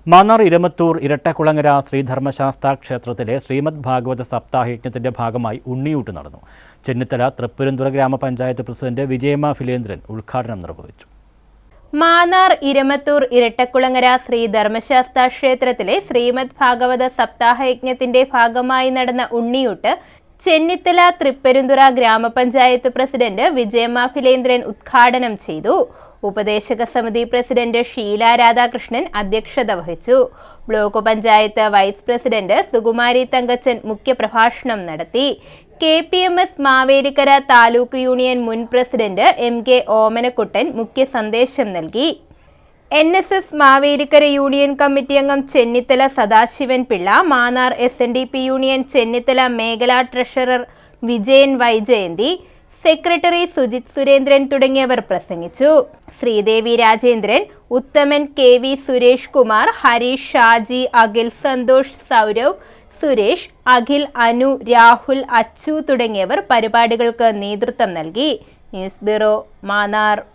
മാന്നാർ ഇരമത്തൂർ ഇരട്ടക്കുളങ്ങര ശ്രീധർമ്മശാസ്താ ക്ഷേത്രത്തിലെ ശ്രീമദ് ഭാഗവത സപ്താഹയജ്ഞത്തിന്റെ ഭാഗമായി ഉണ്ണിയൂട്ട് നടന്നു. ചെന്നിത്തല തൃപ്പരുന്തുറ ഗ്രാമപഞ്ചായത്ത് പ്രസിഡന്റ് വിജയമ്മ ഫിലേന്ദ്രൻ ഉദ്ഘാടനം നിർവഹിച്ചു. മാന്നാർ ഇരമത്തൂർ ഇരട്ടക്കുളങ്ങര ശ്രീധർമ്മശാസ്താ ക്ഷേത്രത്തിലെ ശ്രീമദ് ഭാഗവത സപ്താഹയജ്ഞത്തിന്റെ ഭാഗമായി നടന്ന ഉണ്ണിയൂട്ട് ചെന്നിത്തല തൃപ്പരുന്തുറ ഗ്രാമപഞ്ചായത്ത് പ്രസിഡന്റ് വിജയമ്മ ഫിലേന്ദ്രൻ ഉദ്ഘാടനം ചെയ്തു. ഉപദേശക സമിതി പ്രസിഡന്റ് ഷീല രാധാകൃഷ്ണൻ അധ്യക്ഷത വഹിച്ചു. Block panchayat vice president Sukumari Thankachan മുഖ്യപ്രഭാഷണം നടത്തി. KPMS മാവേലിക്കര താലൂക്ക് യൂണിയൻ മുൻ പ്രസിഡന്റ് MK ഓമനക്കുട്ടൻ മുഖ്യ സന്ദേശം നൽകി. NSS മാവേലിക്കര യൂണിയൻ കമ്മിറ്റി അംഗം ചെന്നിത്തല സദാശിവൻ പിള്ള, മാന്നാർ SNDP യൂണിയൻ ചെന്നിത്തല മേഖലാ ട്രഷറർ വിജയൻ വൈജയന്തി, സെക്രട്ടറി സുജിത് സുരേന്ദ്രൻ തുടങ്ങിയവർ പ്രസംഗിച്ചു. ശ്രീദേവി രാജേന്ദ്രൻ, ഉത്തമൻ, KV സുരേഷ് കുമാർ, ഹരീഷ്, ഷാജി, അഖിൽ, സന്തോഷ്, സൗരവ്, സുരേഷ്, അഖിൽ, അനു, രാഹുൽ, അച്ചു തുടങ്ങിയവർ പരിപാടികൾക്ക് നേതൃത്വം നൽകി. News bureau, Mannar.